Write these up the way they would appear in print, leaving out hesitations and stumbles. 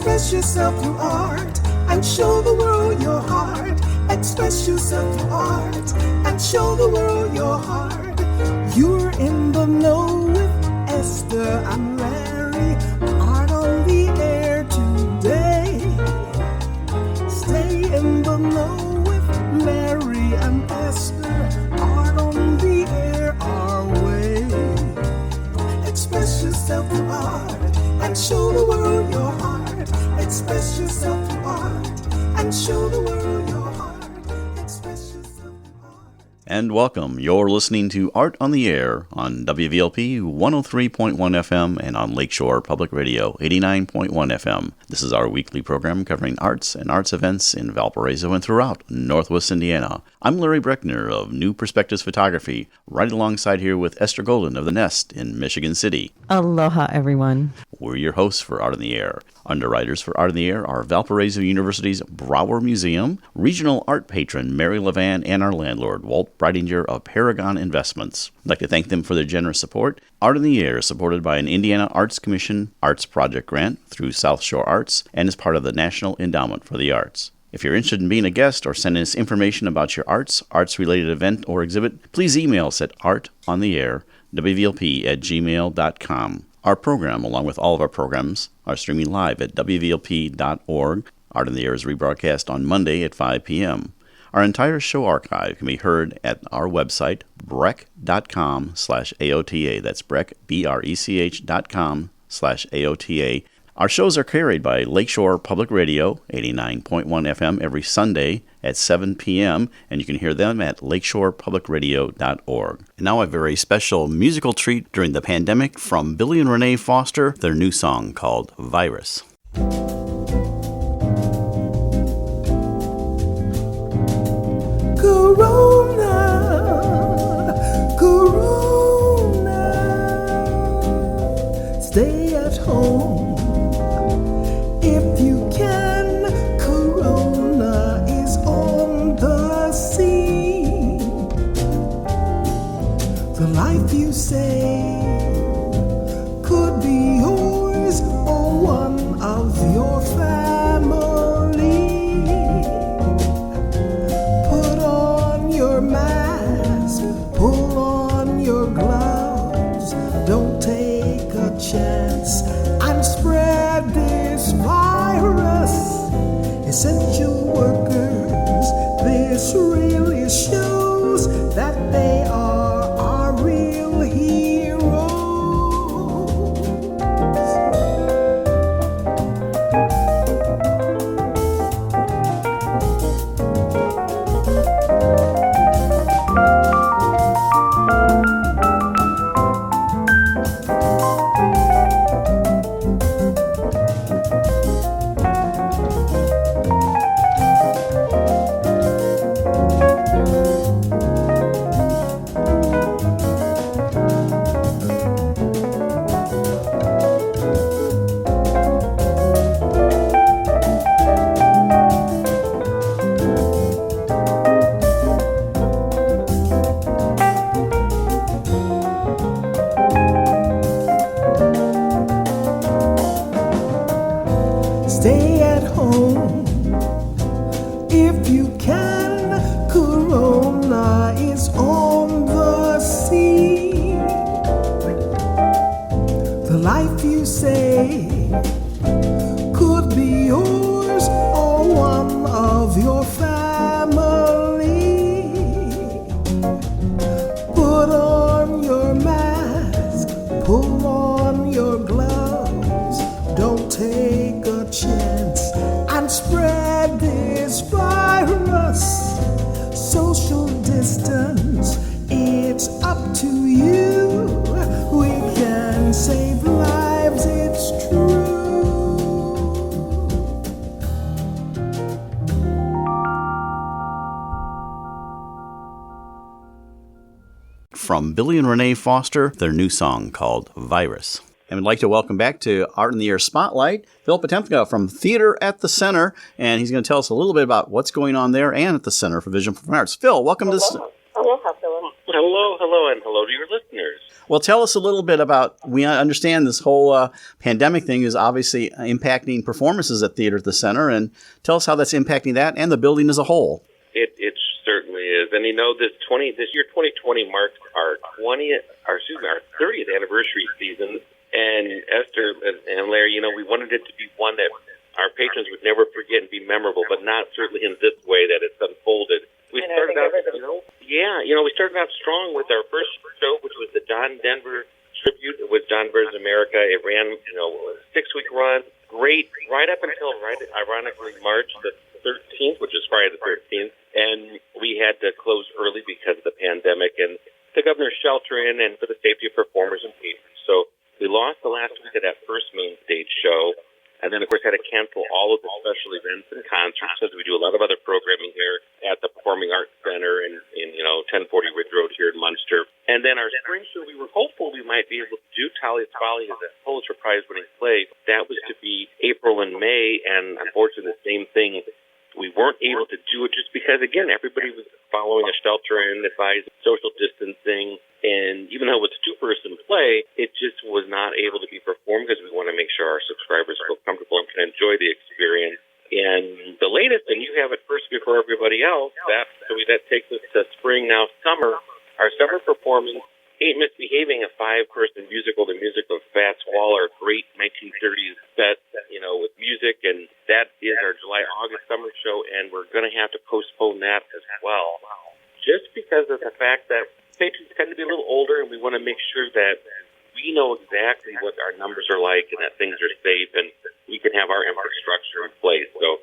Express yourself through art and show the world your heart. Express yourself through art and show the world your heart. You're in the know with Esther and Larry. Art on the air today. Stay in the know with Larry and Esther. Art on the air our way. Express yourself through art and show the world your heart. Express yourself through art and show the world your heart. Express yourself through art. And welcome. You're listening to Art on the Air on WVLP 103.1 FM and on Lakeshore Public Radio 89.1 FM. This is our weekly program covering arts and arts events in Valparaiso and throughout Northwest Indiana. I'm Laurie Brechner of New Perspectives Photography, right alongside here with Ester Golden of The Nest in Michigan City. Aloha, everyone. We're your hosts for Art on the Air. Underwriters for Art on the Air are Valparaiso University's Brower Museum, regional art patron Mary Levan, and our landlord, Walt Breidinger of Paragon Investments. I'd like to thank them for their generous support. Art on the Air is supported by an Indiana Arts Commission Arts Project grant through South Shore Arts and is part of the National Endowment for the Arts. If you're interested in being a guest or sending us information about your arts-related event or exhibit, please email us at artontheair@wvlp@gmail.com. Our program, along with all of our programs, are streaming live at wvlp.org. Art on the Air is rebroadcast on Monday at 5 p.m. Our entire show archive can be heard at our website, brech.com/AOTA. That's Brech, BRECH.com/AOTA. Our shows are carried by Lakeshore Public Radio, 89.1 FM, every Sunday at 7 p.m., and you can hear them at lakeshorepublicradio.org. And now a very special musical treat during the pandemic from Billy and Renee Foster, their new song called Virus. Corona, Corona, stay at home. If you can, Corona is on the scene. The life you save could be yours or one of your family. Put on your mask, pull on your gloves. Don't take a chance and spread this virus. Essential workers, this really shows that they are our real heroes. Stay at home if you can. Corona is on the scene. The life you save could be yours or one of your family. Put on your mask, pull on your gloves. Don't take a chance and spread this virus. Social distance, it's up to you. We can save lives, it's true. From Billy and Renee Foster, their new song called Virus. And I'd like to welcome back to Art in the Air Spotlight, Philip Potempa from Theater at the Center, and he's going to tell us a little bit about what's going on there and at the Center for Visual Performing Arts. Phil, welcome to this. Hello, and hello to your listeners. Well, tell us a little bit about, we understand this whole pandemic thing is obviously impacting performances at Theater at the Center, and tell us how that's impacting that and the building as a whole. It certainly is. And this year 2020 marks our 30th anniversary season. And Esther and Larry, we wanted it to be one that our patrons would never forget and be memorable, but not certainly in this way that it's unfolded. We started out strong with our first show, which was the John Denver tribute. It was John Denver's America. It ran, a 6-week run. Great, right up until, ironically, March the 13th, which is Friday the 13th. And we had to close early because of the pandemic and the governor's shelter in and for the safety of performers and patrons. So we lost the last week of that first main stage show. And then, of course, had to cancel all of the special events and concerts because we do a lot of other programming here at the Performing Arts Center in 1040 Ridge Road here in Munster. And then our spring show, we were hopeful we might be able to do Talia's Folly as a Pulitzer Prize-winning play. That was to be April and May, and unfortunately the same thing. We weren't able to do it just because, again, everybody was following a shelter-in advised social distancing. And even though it's a two-person play, it just was not able to be performed because we want to make sure our subscribers feel comfortable and can enjoy the experience. And the latest, and you have it first before everybody else, that takes us to spring, now summer. Our summer performance, Ain't Misbehaving, a 5-person musical, the music of Fats Waller, a great 1930s set, with music. And that is our July-August summer show, and we're going to have to postpone that as well. Just because of the fact that patrons tend to be a little older, and we want to make sure that we know exactly what our numbers are like and that things are safe and we can have our infrastructure in place. So,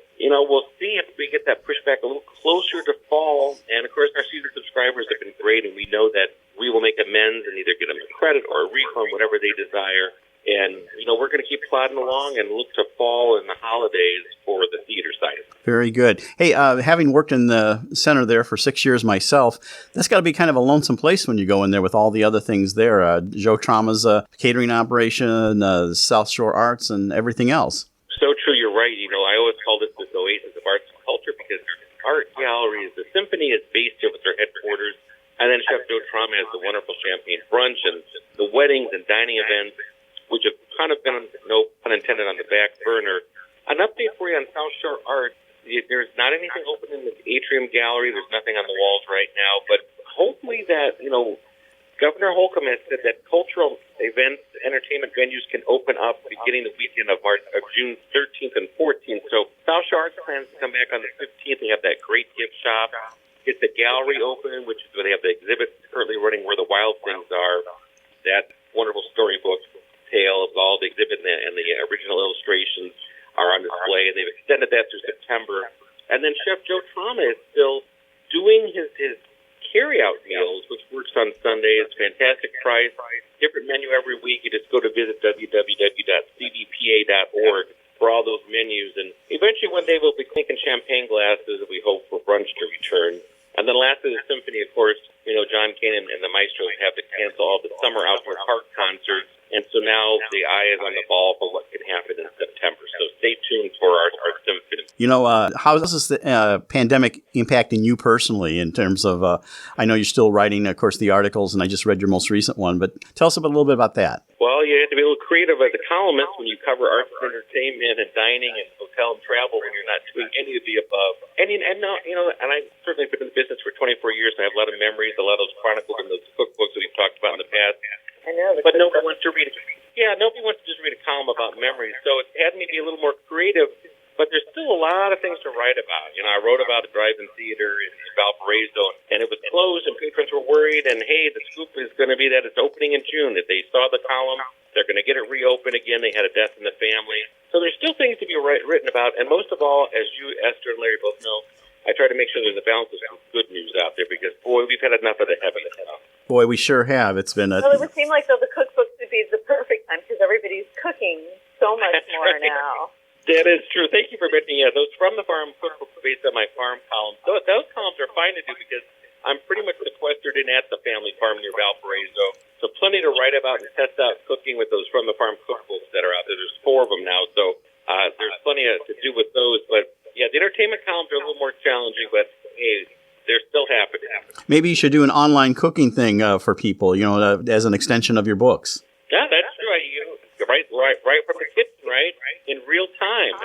we'll see if we get that pushed back a little closer to fall. And, of course, our season subscribers have been great, and we know that we will make amends and either get them a credit or a refund, whatever they desire. And, we're going to keep plodding along and look to fall and the holidays for the theater side. Very good. Hey, having worked in the center there for 6 years myself, that's got to be kind of a lonesome place when you go in there with all the other things there. Joe Trauma's catering operation, South Shore Arts, and everything else. So true, you're right. I always called it this oasis of arts and culture because their art galleries, the symphony is based here with their headquarters, and then Chef Joe Trauma has the wonderful champagne brunch and the weddings and dining events, which have kind of been, no pun intended, on the back burner. An update for you on South Shore Art. There's not anything open in the atrium gallery. There's nothing on the walls right now. But hopefully that, Governor Holcomb has said that cultural events, entertainment venues can open up beginning the weekend of June 13th and 14th. So South Shore Arts plans to come back on the 15th. They have that great gift shop. Get the gallery open, which is where they have the exhibit currently running Where the Wild Things Are. That wonderful storybook tale of all the exhibit and the original illustrations are on display, and they've extended that through September. And then Chef Joe Trauma is still doing his carry-out meals, which works on Sundays. Fantastic price, different menu every week. You just go to visit www.cdpa.org for all those menus. And eventually one day we'll be clinking champagne glasses, we hope, for brunch to return. And then lastly, the symphony, of course, John Kane and the maestros have to cancel all the summer outdoor park concerts. And so now the eye is on the ball for what can happen in September. So stay tuned for our symphony. How is this pandemic impacting you personally in terms of, I know you're still writing, of course, the articles, and I just read your most recent one, but tell us a little bit about that. Well, you have to be a little creative as a columnist when you cover arts and entertainment and dining and hotel and travel when you're not doing any of the above. And I've certainly been in the business for 24 years, so I have a lot of memories, a lot of those chronicles and those cookbooks that we've talked about in the past. I know. But nobody wants to read it. Yeah, nobody wants to just read a column about memories. So it had me be a little more creative, but there's still a lot of things to write about. I wrote about the drive-in theater in Valparaiso, and it was closed, and patrons were worried, and hey, the scoop is going to be that it's opening in June. If they saw the column, they're going to get it reopened again. They had a death in the family. So there's still things to be written about, and most of all, as you, Esther, and Larry both know, I try to make sure there's a balance of some good news out there because, boy, we've had enough of the heaven and hell. Boy, we sure have. It's been Well, it would seem like, though, the cookbooks would be the perfect time because everybody's cooking so much more now. That is true. Thank you for mentioning those From the Farm cookbooks based on my farm columns. Those columns are fine to do because I'm pretty much sequestered in at the family farm near Valparaiso. So plenty to write about and test out cooking with those From the Farm cookbooks that are out there. There's 4 of them now, so there's plenty to do with those. But, yeah, the entertainment columns are a little more challenging, but, hey, they're still happening. Maybe you should do an online cooking thing for people, as an extension of your books. Yeah, that's true. Right from the kitchen, right? In real time,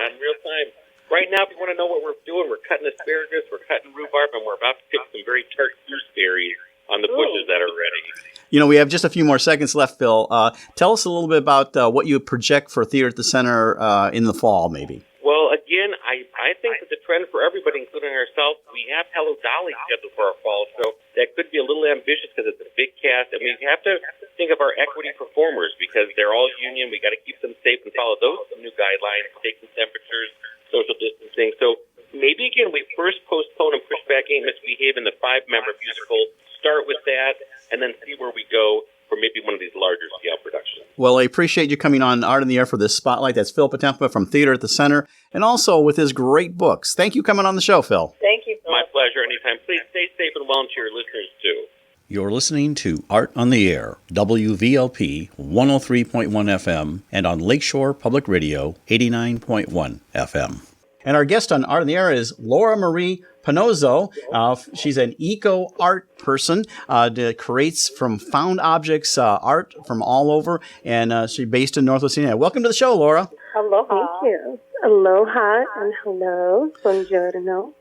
Right now, if you want to know what we're doing, we're cutting asparagus, we're cutting rhubarb, and we're about to pick some very tart gooseberries on the bushes that are ready. We have just a few more seconds left, Phil. Tell us a little bit about what you project for Theater at the Center in the fall, maybe. Well, again, I think that the trend for everybody, including ourselves, we have Hello Dolly scheduled for our fall show. That could be a little ambitious because it's a big cast, and we have to think of our equity performers because they're all union. We got to keep them safe and follow those new guidelines, taking temperatures, social distancing. So maybe, again, we first postpone and push back Ain't Misbehavin', the 5-member musical, start with that, and then see where we go for maybe one of these larger scale productions. Well, I appreciate you coming on Art in the Air for this spotlight. That's Phil Potempa from Theater at the Center, and also with his great books. Thank you for coming on the show, Phil. Thank you, Phil. My pleasure. Anytime. Please stay safe and well, and to your listeners, too. You're listening to Art on the Air, WVLP 103.1 FM, and on Lakeshore Public Radio 89.1 FM. And our guest on Art on the Air is Laura Marie Panozzo. She's an eco-art person that creates from found objects art from all over, and she's based in Northwest Indiana. Welcome to the show, Laura. Aloha. Thank you. Aloha and hello. Buongiorno.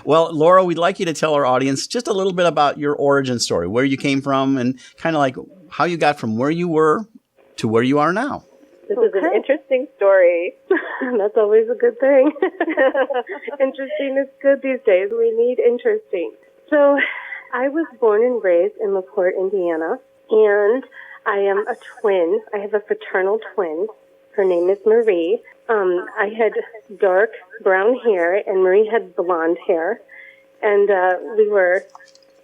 Well, Laura, we'd like you to tell our audience just a little bit about your origin story, where you came from, and kind of like how you got from where you were to where you are now. This is an interesting story. That's always a good thing. Interesting is good these days. We need interesting. So I was born and raised in LaPorte, Indiana, and I am a twin. I have a fraternal twin. Her name is Marie. I had dark brown hair, and Marie had blonde hair. And we were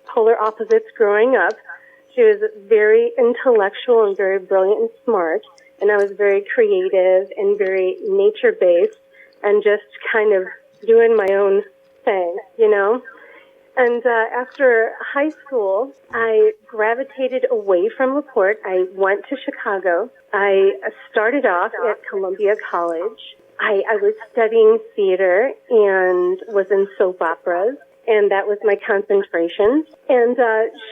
polar opposites growing up. She was very intellectual and very brilliant and smart. And I was very creative and very nature-based and just kind of doing my own thing, And after high school, I gravitated away from LaPorte. I went to Chicago. I started off at Columbia College. I was studying theater and was in soap operas, and that was my concentration. And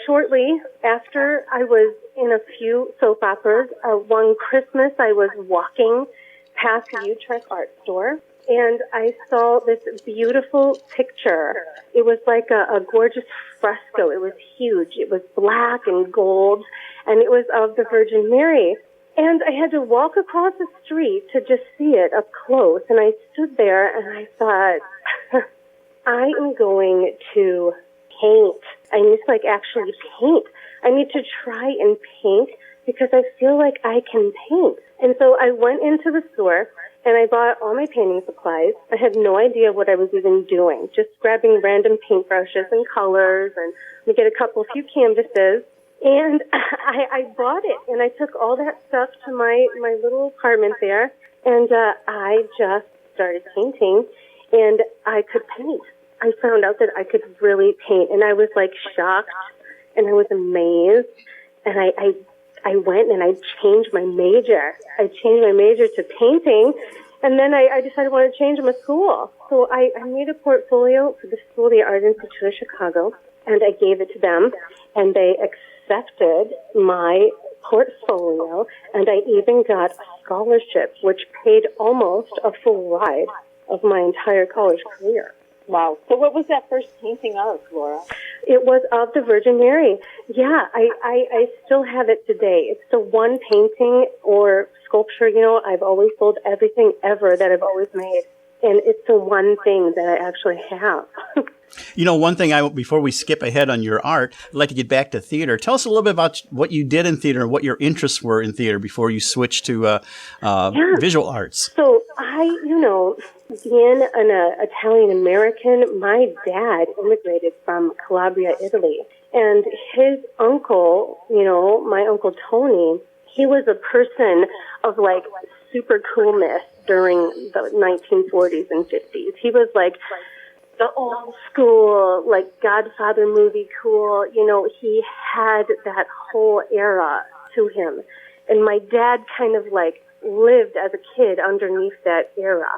shortly after I was in a few soap operas, one Christmas I was walking past the Utrecht Art Store, and I saw this beautiful picture. It was like a gorgeous fresco. It was huge. It was black and gold, and it was of the Virgin Mary. And I had to walk across the street to just see it up close, and I stood there and I thought, I am going to paint. I need to actually paint. I need to try and paint because I feel like I can paint. And so I went into the store and I bought all my painting supplies. I had no idea what I was even doing, just grabbing random paintbrushes and colors and we get a few canvases. And I bought it and I took all that stuff to my little apartment there and I just started painting and I could paint. I found out that I could really paint and I was shocked and I was amazed and I went and I changed my major. I changed my major to painting and then I decided I wanted to change my school. So I made a portfolio for the School of the Art Institute of Chicago and I gave it to them and they accepted my portfolio and I even got a scholarship which paid almost a full ride of my entire college career. Wow. So what was that first painting of, Laura? It was of the Virgin Mary. Yeah, I still have it today. It's the one painting or sculpture, I've always sold everything ever that I've always made. And it's the one thing that I actually have. One thing before we skip ahead on your art, I'd like to get back to theater. Tell us a little bit about what you did in theater and what your interests were in theater before you switched to visual arts. So being an Italian-American, my dad immigrated from Calabria, Italy. And his uncle, my Uncle Tony, he was a person of super coolness during the 1940s and 50s. He was the old school, Godfather movie cool. He had that whole era to him. And my dad kind of lived as a kid underneath that era,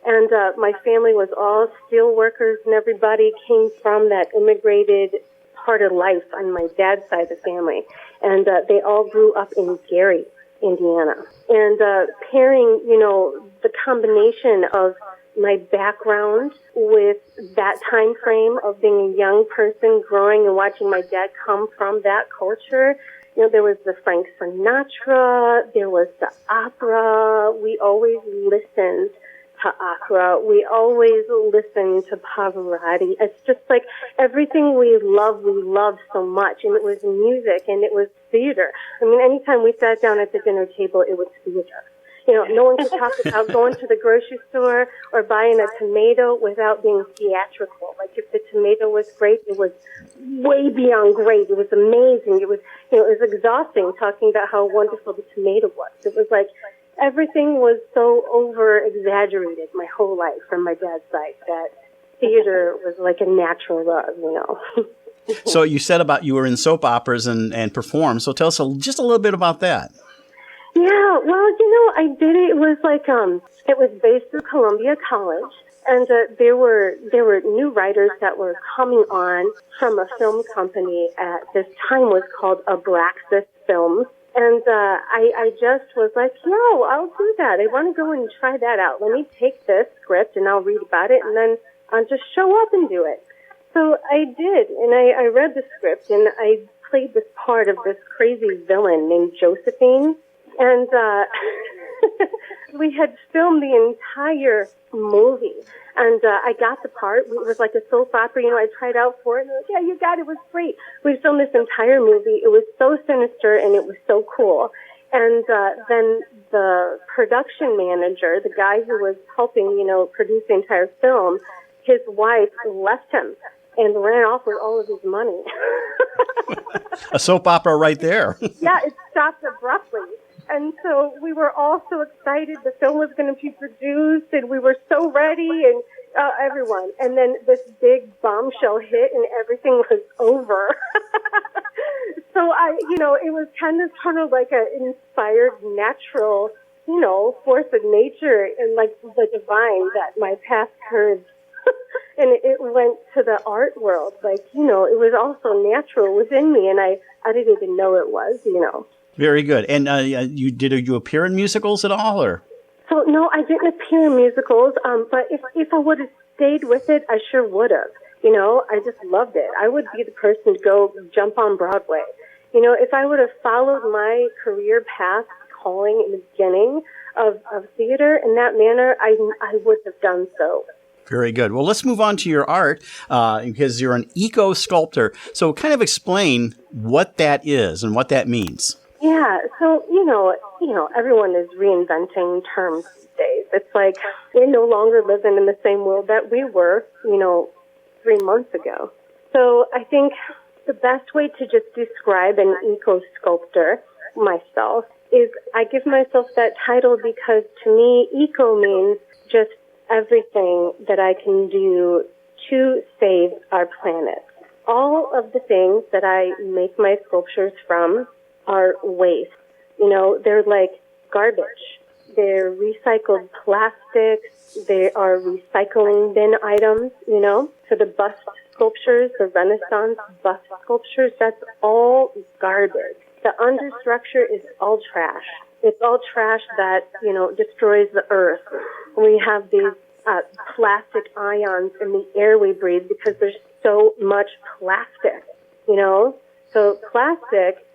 And my family was all steel workers, and everybody came from that immigrated part of life on my dad's side of the family. And they all grew up in Gary, Indiana. And pairing, the combination of my background with that time frame of being a young person growing and watching my dad come from that culture. There was the Frank Sinatra, there was the opera. We always listened to opera. We always listened to Pavarotti. It's just like everything we loved so much. And it was music and it was theater. I mean, anytime we sat down at the dinner table, it was theater. No one could talk about going to the grocery store or buying a tomato without being theatrical. Like if the tomato was great, it was way beyond great. It was amazing. It was, it was exhausting talking about how wonderful the tomato was. It was like everything was so over-exaggerated my whole life from my dad's side that theater was like a natural love, So you said about you were in soap operas and performed. So tell us just a little bit about that. Yeah, well, I did it. It was like, it was based in Columbia College, and there were new writers that were coming on from a film company at this time was called Abraxas Films. And I just was like, I'll do that. I want to go and try that out. Let me take this script and I'll read about it and then I'll just show up and do it. So I did, and I read the script and I played this part of this crazy villain named Josephine. And we had filmed the entire movie. And I got the part. It was like a soap opera. I tried out for it. And I was like, yeah, you got it. It was great. We filmed this entire movie. It was so sinister and it was so cool. And then the production manager, the guy who was helping, produce the entire film, his wife left him and ran off with all of his money. A soap opera right there. Yeah, it stopped abruptly. And so we were all so excited. The film was going to be produced, and we were so ready, and everyone. And then this big bombshell hit, and everything was over. So it was kind of like an inspired, natural, force of nature, and like the divine that my path curved. And it went to the art world. Like, it was also natural within me, and I didn't even know it was, Very good. And you appear in musicals at all, or? So no, I didn't appear in musicals. But if I would have stayed with it, I sure would have. I just loved it. I would be the person to go jump on Broadway. If I would have followed my career path calling in the beginning of theater in that manner, I would have done so. Very good. Well, let's move on to your art because you're an eco-sculptor. So kind of explain what that is and what that means. Yeah, so, everyone is reinventing terms these days. It's like we're no longer living in the same world that we were, 3 months ago. So I think the best way to just describe an eco-sculptor, myself, is I give myself that title because to me, eco means just everything that I can do to save our planet. All of the things that I make my sculptures from are waste. They're like garbage. They're recycled plastics. They are recycling bin items, So the bust sculptures, the Renaissance bust sculptures, that's all garbage. The understructure is all trash. It's all trash that, destroys the earth. We have these plastic ions in the air we breathe because there's so much plastic, So plastic,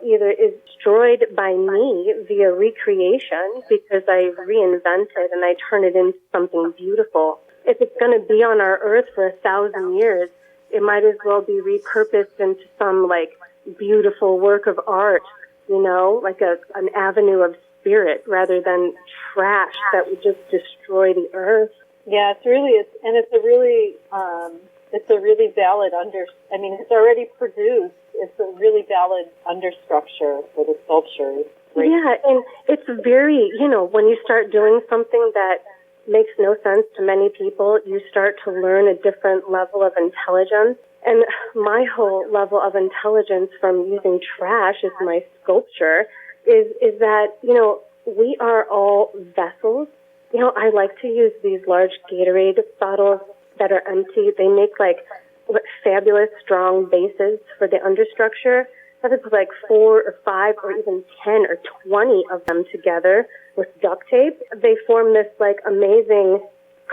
either is destroyed by me via recreation because I reinvent it and I turn it into something beautiful. If it's going to be on our earth for 1,000 years, it might as well be repurposed into some beautiful work of art, like an avenue of spirit rather than trash that would just destroy the earth. Yeah, it's a really valid it's already produced. It's a really valid understructure for the sculpture. Yeah, and it's very, when you start doing something that makes no sense to many people, you start to learn a different level of intelligence. And my whole level of intelligence from using trash as my sculpture is that, we are all vessels I like to use these large Gatorade bottles that are empty. They make fabulous strong bases for the understructure. I have to put 4 or 5 or even 10 or 20 of them together with duct tape. They form this amazing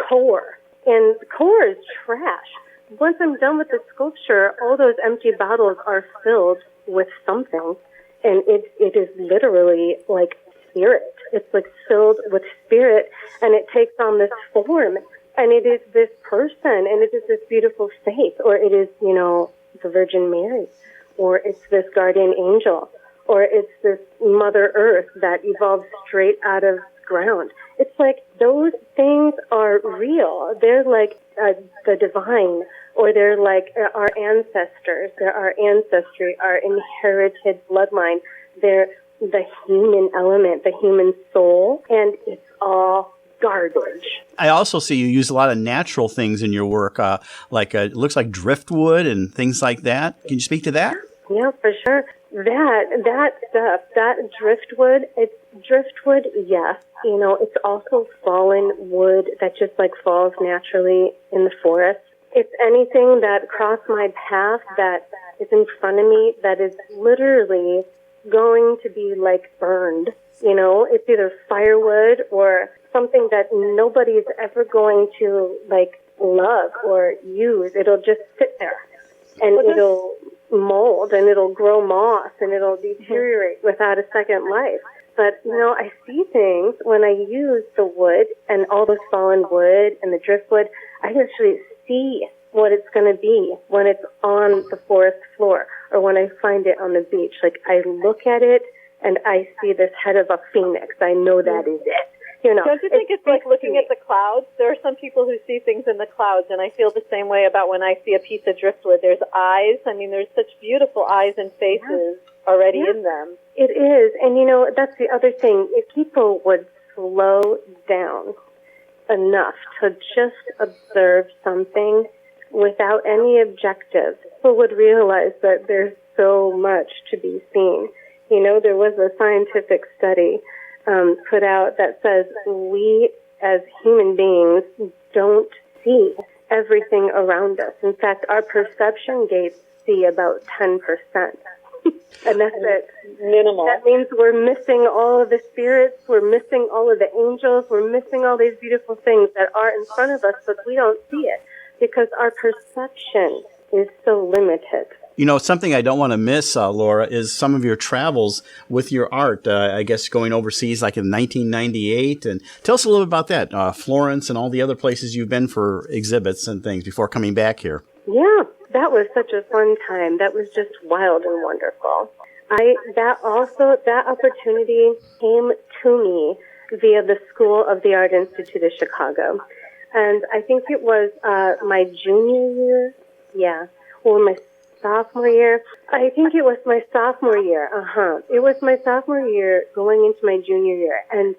core. And the core is trash. Once I'm done with the sculpture, all those empty bottles are filled with something. And it is literally like spirit. It's filled with spirit, and it takes on this form. And it is this person, and it is this beautiful face, or it is, the Virgin Mary, or it's this guardian angel, or it's this Mother Earth that evolved straight out of ground. It's those things are real. They're the divine, or they're our ancestors. They're our ancestry, our inherited bloodline. They're the human element, the human soul, and it's all garbage. I also see you use a lot of natural things in your work, it looks like driftwood and things like that. Can you speak to that? Yeah, for sure. That stuff, that driftwood, it's driftwood, yes. It's also fallen wood that just falls naturally in the forest. It's anything that crossed my path that is in front of me that is literally going to be burned. It's either firewood or something that nobody's ever going to love or use. It'll just sit there and it'll mold and it'll grow moss and it'll deteriorate without a second life. But, I see things when I use the wood and all the fallen wood and the driftwood. I actually see what it's going to be when it's on the forest floor or when I find it on the beach. I look at it and I see this head of a phoenix. I know that is it. Don't you think it's like looking at the clouds? There are some people who see things in the clouds, and I feel the same way about when I see a piece of driftwood. There's eyes. I mean, there's such beautiful eyes and faces already in them. It is. And, that's the other thing. If people would slow down enough to just observe something without any objective, people would realize that there's so much to be seen. There was a scientific study put out that says we as human beings don't see everything around us. In fact, our perception gates see about 10%. And that's it. Minimal. That means we're missing all of the spirits, we're missing all of the angels, we're missing all these beautiful things that are in front of us, but we don't see it because our perception is so limited. Something I don't want to miss, Laura, is some of your travels with your art, I guess going overseas in 1998. And tell us a little bit about that, Florence and all the other places you've been for exhibits and things before coming back here. Yeah, that was such a fun time. That was just wild and wonderful. That opportunity came to me via the School of the Art Institute of Chicago. And I think it was my junior year. Yeah. Or my sophomore year. I think it was my sophomore year. It was my sophomore year going into my junior year. And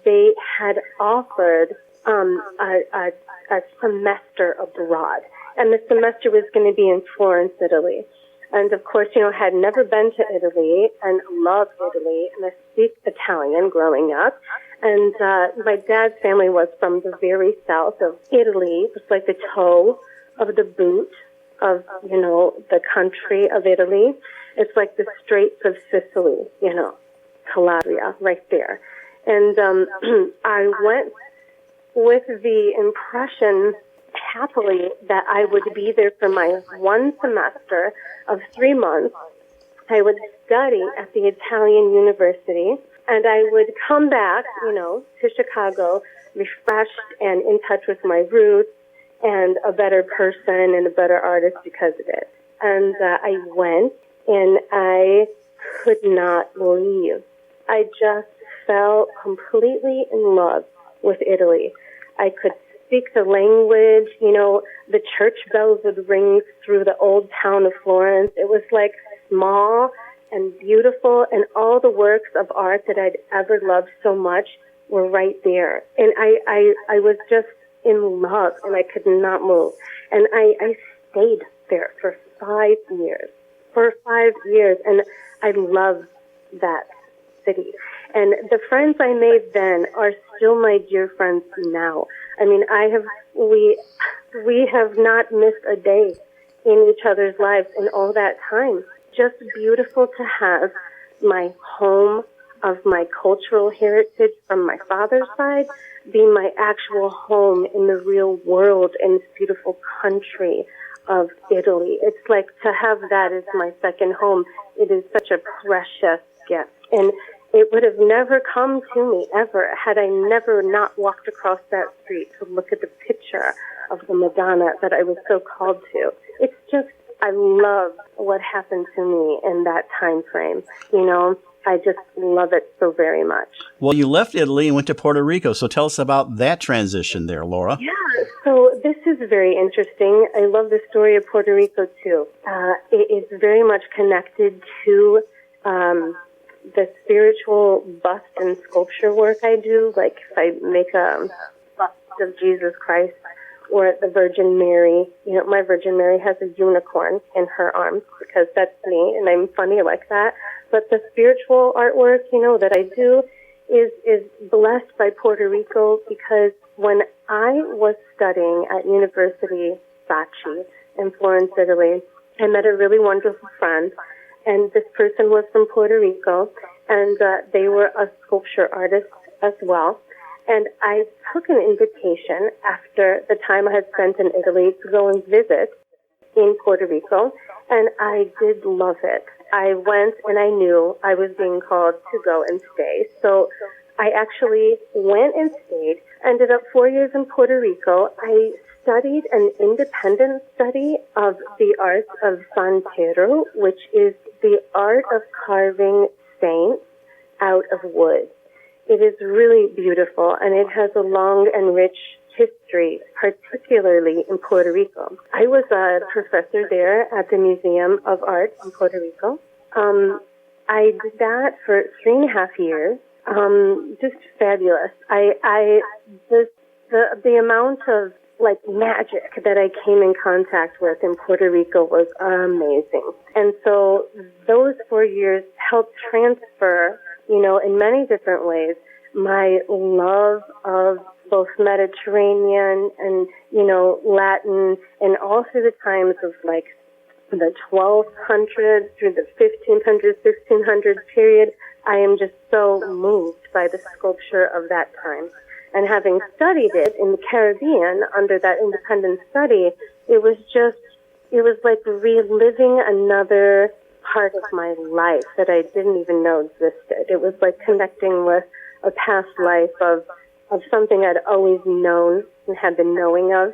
they had offered a semester abroad. And the semester was going to be in Florence, Italy. And of course, had never been to Italy and loved Italy. And I speak Italian growing up. And my dad's family was from the very south of Italy. It was like the toe of the boot of, the country of Italy. It's like the Straits of Sicily, Calabria, right there. And I went with the impression, happily, that I would be there for my one semester of 3 months. I would study at the Italian university, and I would come back, to Chicago, refreshed and in touch with my roots, and a better person and a better artist because of it. And I went, and I could not leave. I just fell completely in love with Italy. I could speak the language, the church bells would ring through the old town of Florence. It was small and beautiful, and all the works of art that I'd ever loved so much were right there. And I was just in love, and I could not move. And I stayed there for 5 years. And I love that city. And the friends I made then are still my dear friends now. I mean, we have not missed a day in each other's lives in all that time. Just beautiful to have my home of my cultural heritage from my father's side be my actual home in the real world in this beautiful country of Italy. It's like to have that as my second home. It is such a precious gift. And it would have never come to me ever had I never not walked across that street to look at the picture of the Madonna that I was so called to. It's just, I love what happened to me in that time frame. You know, I just love it so very much. Well, you left Italy and went to Puerto Rico, so tell us about that transition there, Laura. Yeah, so this is very interesting. I love the story of Puerto Rico, too. It is very much connected to the spiritual bust and sculpture work I do. Like if I make a bust of Jesus Christ or the Virgin Mary, you know, my Virgin Mary has a unicorn in her arms because that's me and I'm funny like that. But the spiritual artwork, you know, that I do is blessed by Puerto Rico because when I was studying at University Sacchi in Florence, Italy, I met a really wonderful friend, and this person was from Puerto Rico, and they were a sculpture artist as well. And I took an invitation after the time I had spent in Italy to go and visit in Puerto Rico, and I did love it. I went and I knew I was being called to go and stay. So I actually went and stayed, ended up 4 years in Puerto Rico. I studied an independent study of the art of santero, which is the art of carving saints out of wood. It is really beautiful, and it has a long and rich history, particularly in Puerto Rico. I was a professor there at the Museum of Art in Puerto Rico. I did that for 3.5 years. Just fabulous. The amount of like magic that I came in contact with in Puerto Rico was amazing. And so those 4 years helped transfer, you know, in many different ways, my love of both Mediterranean and, you know, Latin, and all through the times of like the 1200s through the 1500s, 1600s period. I am just so moved by the sculpture of that time. And having studied it in the Caribbean under that independent study, it was like reliving another part of my life that I didn't even know existed. It was like connecting with a past life of something I'd always known and had been knowing of,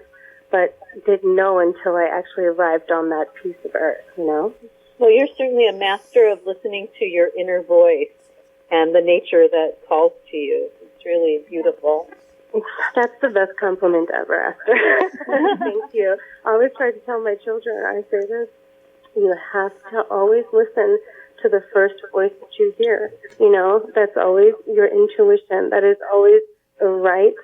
but didn't know until I actually arrived on that piece of earth, you know? Well, you're certainly a master of listening to your inner voice and the nature that calls to you. It's really beautiful. That's the best compliment ever, Esther. Thank you. I always try to tell my children, I say this, you have to always listen to the first voice that you hear. You know, that's always your intuition. That is always the right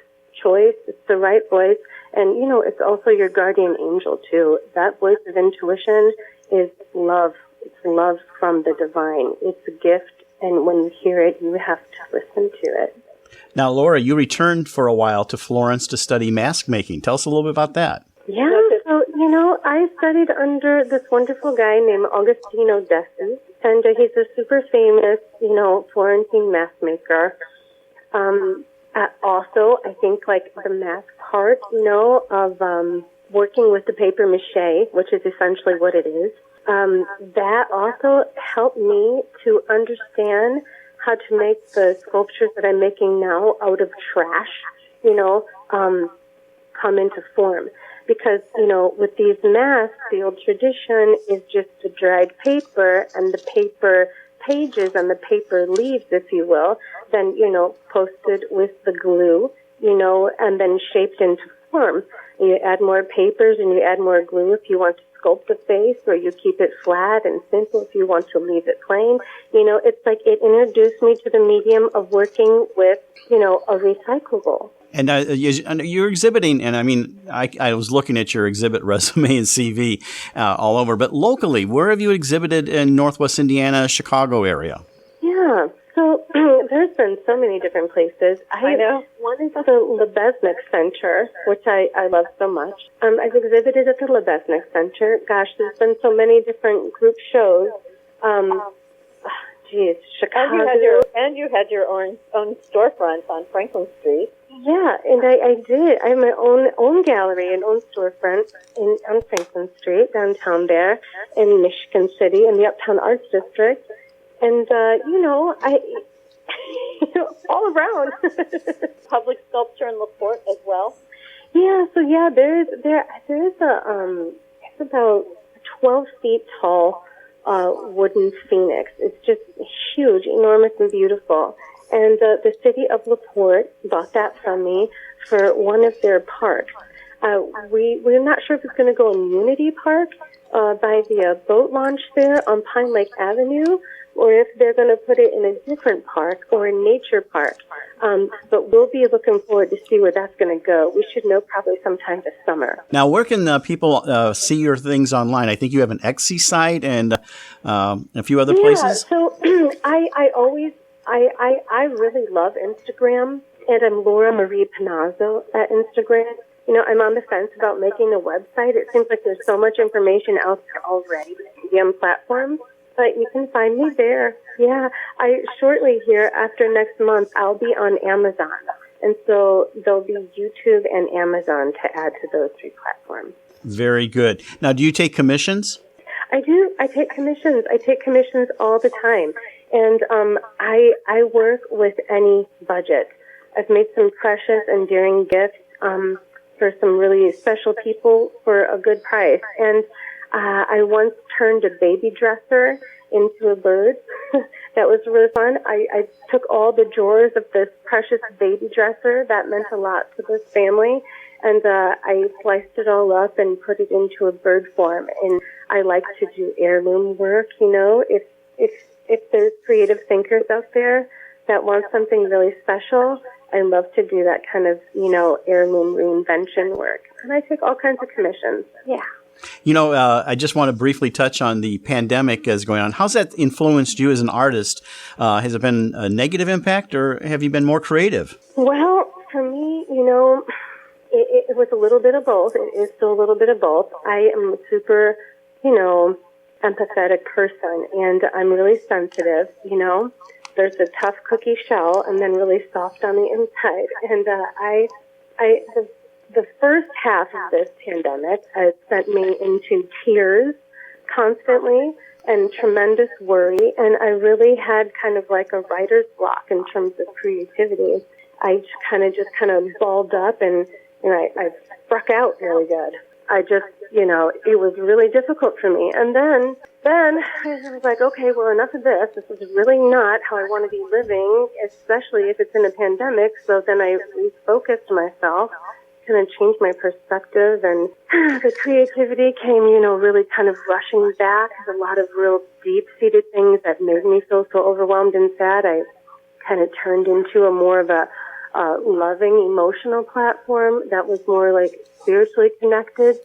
choice. It's the right voice. And, you know, it's also your guardian angel, too. That voice of intuition is love. It's love from the divine. It's a gift. And when you hear it, you have to listen to it. Now, Laura, you returned for a while to Florence to study mask making. Tell us a little bit about that. Yeah, so, you know, I studied under this wonderful guy named Agostino Dessi, and he's a super famous, you know, Florentine mask maker. Also, I think, like, the mask part, you know, of working with the paper mache, which is essentially what it is, that also helped me to understand how to make the sculptures that I'm making now out of trash, you know, come into form. Because, you know, with these masks, the old tradition is just the dried paper and the paper pages and the paper leaves, if you will, then, you know, posted with the glue, you know, and then shaped into form. You add more papers and you add more glue if you want to sculpt the face, or you keep it flat and simple if you want to leave it plain. You know, it's like it introduced me to the medium of working with, you know, a recyclable. And you're exhibiting, and I mean, I was looking at your exhibit resume and CV all over, but locally, where have you exhibited in Northwest Indiana, Chicago area? Yeah, So there's been so many different places. I know. One is the Lebesnick Center, which I love so much. I've exhibited at the Lebesnick Center. Gosh, there's been so many different group shows. Chicago. And you had your own storefront on Franklin Street. Yeah, and I did. I have my own gallery and own storefront on Franklin Street, downtown there, in Michigan City, in the Uptown Arts District. And, all around. Public Sculptor in LaPorte as well. Yeah, so there's it's about 12 feet tall, wooden phoenix. It's just huge, enormous, and beautiful. And the city of LaPorte bought that from me for one of their parks. We're not sure if it's going to go in Unity Park by the boat launch there on Pine Lake Avenue, or if they're going to put it in a different park or a nature park. But we'll be looking forward to see where that's going to go. We should know probably sometime this summer. Now, where can people see your things online? I think you have an Etsy site and a few other places. So I really love Instagram, and I'm Laura Marie Panozzo at Instagram. I'm on the fence about making a website. It seems like there's so much information out there already with medium platforms, but you can find me there. Yeah, shortly here, after next month, I'll be on Amazon. And so there'll be YouTube and Amazon to add to those three platforms. Very good. Now, do you take commissions? I do. I take commissions. I take commissions all the time. And I work with any budget. I've made some precious, endearing gifts for some really special people for a good price. And I once turned a baby dresser into a bird. That was really fun. I took all the drawers of this precious baby dresser. That meant a lot to this family. And I sliced it all up and put it into a bird form. And I like to do heirloom work, If there's creative thinkers out there that want something really special, I love to do that kind of, heirloom reinvention work. And I take all kinds of commissions. Yeah. I just want to briefly touch on the pandemic as going on. How's that influenced you as an artist? Has it been a negative impact, or have you been more creative? Well, for me, it was a little bit of both. It is still a little bit of both. I am a super, empathetic person, and I'm really sensitive, There's a tough cookie shell and then really soft on the inside. And the first half of this pandemic sent me into tears constantly and tremendous worry, and I really had kind of like a writer's block in terms of creativity. I kind of balled up and I struck out really good. I just, it was really difficult for me. And then I was like, okay, well, enough of this. This is really not how I want to be living, especially if it's in a pandemic. So then I refocused myself, kind of changed my perspective, and the creativity came, really kind of rushing back. There's a lot of real deep-seated things that made me feel so overwhelmed and sad. I kind of turned into a more of a loving, emotional platform that was more like spiritually connected,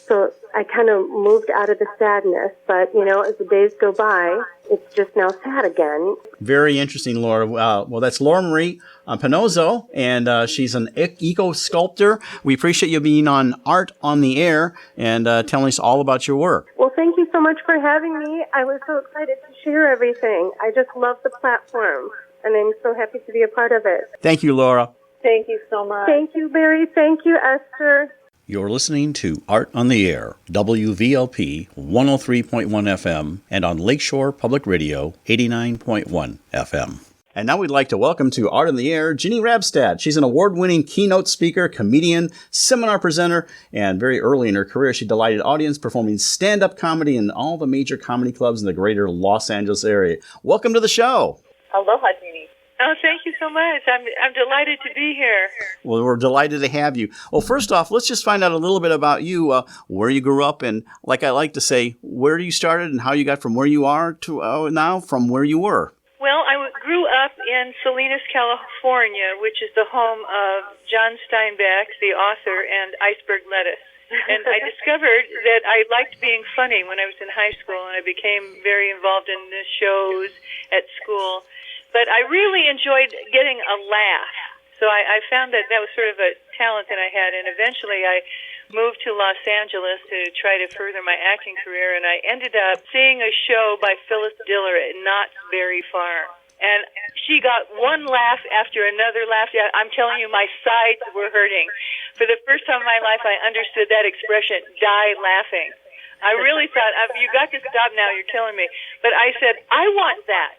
So I kind of moved out of the sadness, but, as the days go by, it's just now sad again. Very interesting, Laura. Well, that's Laura Marie Panozzo, and she's an eco-sculptor. We appreciate you being on Art on the Air and telling us all about your work. Well, thank you so much for having me. I was so excited to share everything. I just love the platform, and I'm so happy to be a part of it. Thank you, Laura. Thank you so much. Thank you, Larry. Thank you, Esther. You're listening to Art on the Air, WVLP 103.1 FM, and on Lakeshore Public Radio 89.1 FM. And now we'd like to welcome to Art on the Air, Jeannie Rapstad. She's an award-winning keynote speaker, comedian, seminar presenter, and very early in her career, she delighted audience performing stand-up comedy in all the major comedy clubs in the greater Los Angeles area. Welcome to the show. Aloha, Jeannie. Oh, thank you so much. I'm delighted to be here. Well, we're delighted to have you. Well, first off, let's just find out a little bit about you, where you grew up, and like I like to say, where you started and how you got from where you are to now from where you were. Well, I grew up in Salinas, California, which is the home of John Steinbeck, the author, and Iceberg Lettuce. And I discovered that I liked being funny when I was in high school, and I became very involved in the shows at school. But I really enjoyed getting a laugh. So I found that was sort of a talent that I had, and eventually I moved to Los Angeles to try to further my acting career, and I ended up seeing a show by Phyllis Diller at Knott's Berry Farm. And she got one laugh after another laugh. I'm telling you, my sides were hurting. For the first time in my life, I understood that expression, die laughing. I really thought, you got to stop now, you're killing me. But I said, I want that.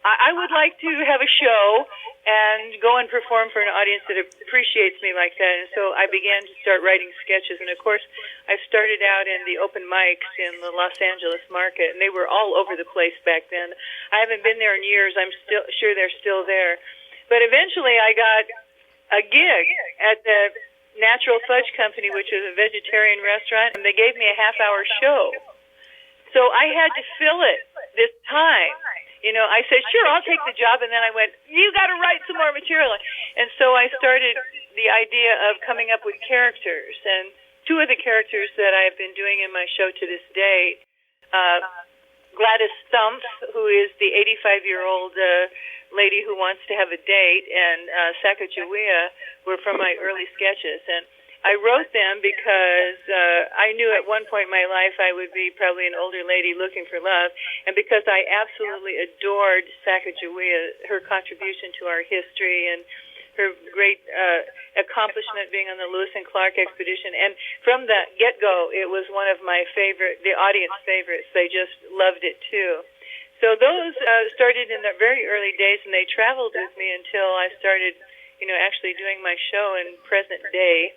I would like to have a show and go and perform for an audience that appreciates me like that. And so I began to start writing sketches. And, of course, I started out in the open mics in the Los Angeles market, and they were all over the place back then. I haven't been there in years. I'm still sure they're still there. But eventually I got a gig at the Natural Fudge Company, which is a vegetarian restaurant, and they gave me a half-hour show. So I had to fill it this time. I said, sure, I'll take the job. And then I went, you got to write some more material. And so I started the idea of coming up with characters. And two of the characters that I've been doing in my show to this day, Gladys Stumpf, who is the 85-year-old lady who wants to have a date, and Sacagawea were from my early sketches. And I wrote them because I knew at one point in my life I would be probably an older lady looking for love, and because I absolutely adored Sacagawea, her contribution to our history and her great accomplishment being on the Lewis and Clark expedition. And from the get-go, it was one of my the audience favorites. They just loved it, too. So those started in the very early days, and they traveled with me until I started, actually doing my show in present day.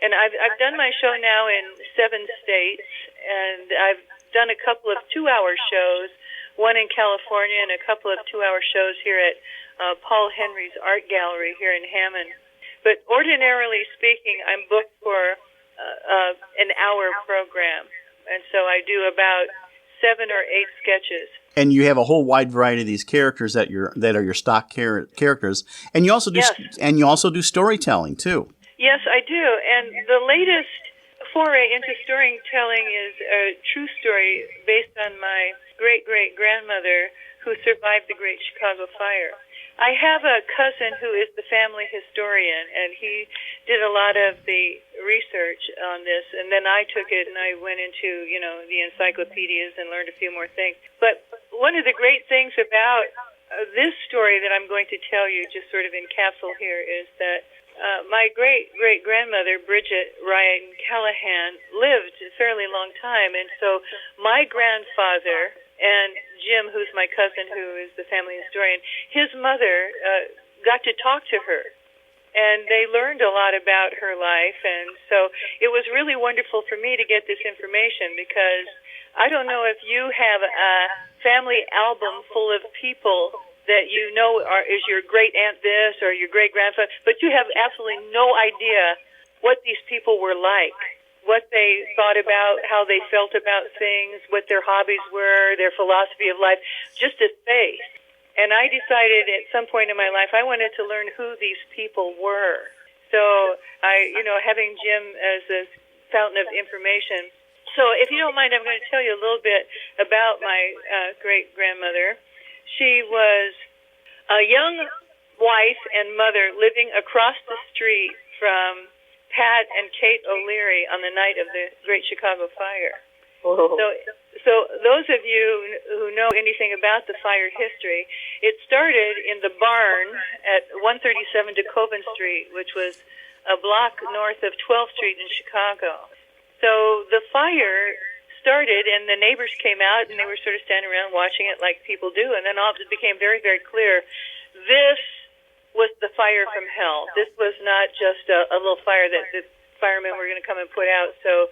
And I've done my show now in 7 states, and I've done a couple of 2-hour shows, one in California and a couple of 2-hour shows here at Paul Henry's Art Gallery here in Hammond. But ordinarily speaking, I'm booked for an hour program, and so I do about 7 or 8 sketches. And you have a whole wide variety of these characters that are your stock characters, and you also do storytelling too. Yes, I do. And the latest foray into storytelling is a true story based on my great-great-grandmother who survived the Great Chicago Fire. I have a cousin who is the family historian, and he did a lot of the research on this, and then I took it and I went into, the encyclopedias and learned a few more things. But one of the great things about this story that I'm going to tell you, just sort of in capsule here, is that my great-great-grandmother, Bridget Ryan Callahan, lived a fairly long time, and so my grandfather and Jim, who's my cousin, who is the family historian, his mother got to talk to her, and they learned a lot about her life, and so it was really wonderful for me to get this information, because I don't know if you have a family album full of people that is your great-aunt this or your great-grandfather, but you have absolutely no idea what these people were like, what they thought about, how they felt about things, what their hobbies were, their philosophy of life, just a face. And I decided at some point in my life I wanted to learn who these people were. So having Jim as a fountain of information. So if you don't mind, I'm going to tell you a little bit about my great-grandmother. She was a young wife and mother living across the street from Pat and Kate O'Leary on the night of the Great Chicago Fire. Oh. So those of you who know anything about the fire history, it started in the barn at 137 DeKoven Street, which was a block north of 12th Street in Chicago. So the fire started, and the neighbors came out, and they were sort of standing around watching it like people do, and then all it became very, very clear. This was the fire from hell. This was not just a little fire that the firemen were going to come and put out. So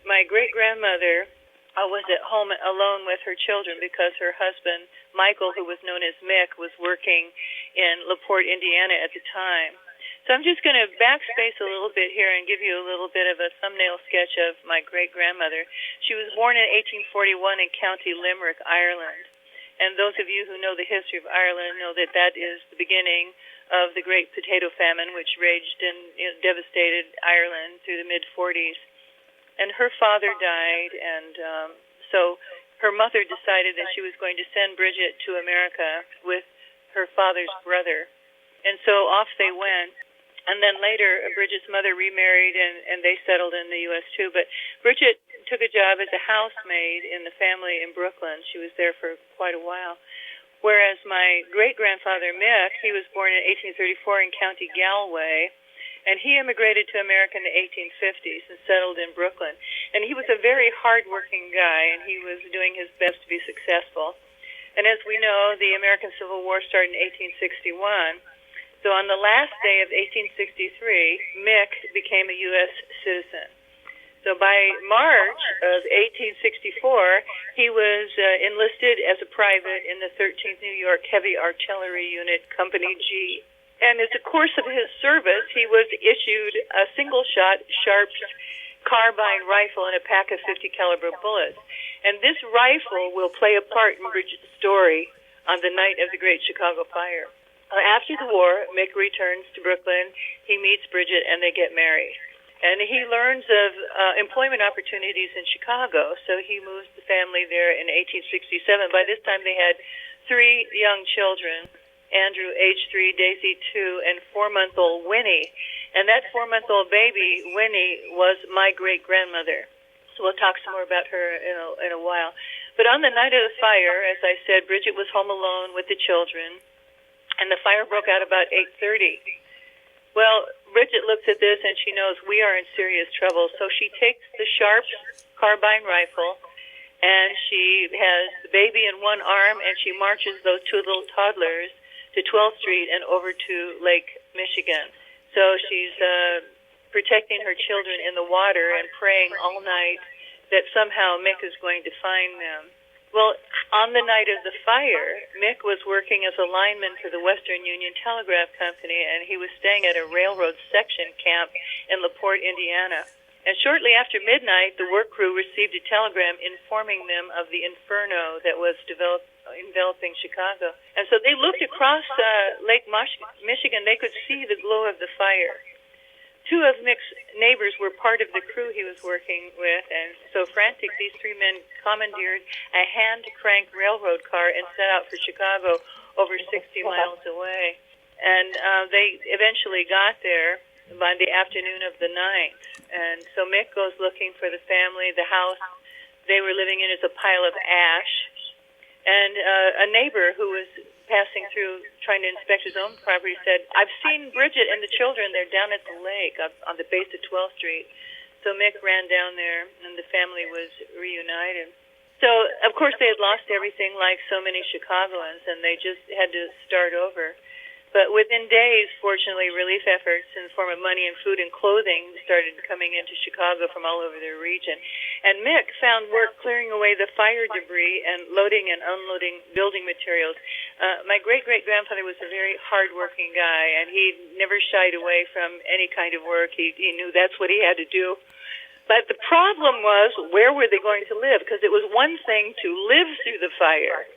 my great-grandmother was at home alone with her children because her husband, Michael, who was known as Mick, was working in LaPorte, Indiana at the time. So I'm just going to backspace a little bit here and give you a little bit of a thumbnail sketch of my great-grandmother. She was born in 1841 in County Limerick, Ireland. And those of you who know the history of Ireland know that that is the beginning of the Great Potato Famine, which raged and devastated Ireland through the mid-40s. and her father died, and so her mother decided that she was going to send Bridget to America with her father's brother. And so off they went. And then later, Bridget's mother remarried, and they settled in the U.S. too. But Bridget took a job as a housemaid in the family in Brooklyn. She was there for quite a while. Whereas my great-grandfather, Mick, he was born in 1834 in County Galway, and he immigrated to America in the 1850s and settled in Brooklyn. And he was a very hard-working guy, and he was doing his best to be successful. And as we know, the American Civil War started in 1861. So on the last day of 1863, Mick became a U.S. citizen. So by March of 1864, he was enlisted as a private in the 13th New York Heavy Artillery Unit, Company G. And as a course of his service, he was issued a single-shot Sharps carbine rifle and a pack of 50 caliber bullets. And this rifle will play a part in Bridget's story on the night of the Great Chicago Fire. After the war, Mick returns to Brooklyn. He meets Bridget, and they get married. And he learns of employment opportunities in Chicago, so he moves the family there in 1867. By this time, they had 3 young children, Andrew, age 3, Daisy, 2, and 4-month-old Winnie. And that 4-month-old baby, Winnie, was my great-grandmother. So we'll talk some more about her in a while. But on the night of the fire, as I said, Bridget was home alone with the children, and the fire broke out about 8:30. Well, Bridget looks at this, and she knows we are in serious trouble. So she takes the Sharps carbine rifle, and she has the baby in one arm, and she marches those 2 little toddlers to 12th Street and over to Lake Michigan. So she's protecting her children in the water and praying all night that somehow Mick is going to find them. Well, on the night of the fire, Mick was working as a lineman for the Western Union Telegraph Company, and he was staying at a railroad section camp in LaPorte, Indiana. And shortly after midnight, the work crew received a telegram informing them of the inferno that was enveloping Chicago. And so they looked across Lake Michigan. They could see the glow of the fire. 2 of Mick's neighbors were part of the crew he was working with, and so frantic, these 3 men commandeered a hand-crank railroad car and set out for Chicago over 60 miles away. And they eventually got there by the afternoon of the 9th. And so Mick goes looking for the family. The house they were living in is a pile of ash. And a neighbor who was passing through trying to inspect his own property said, "I've seen Bridget and the children. They're down at the lake on the base of 12th Street. So Mick ran down there, and the family was reunited. So, of course, they had lost everything like so many Chicagoans, and they just had to start over. But within days, fortunately, relief efforts in the form of money and food and clothing started coming into Chicago from all over the region. And Mick found work clearing away the fire debris and loading and unloading building materials. My great-great-grandfather was a very hard-working guy, and he never shied away from any kind of work. He knew that's what he had to do. But the problem was, where were they going to live? Because it was one thing to live through the fire,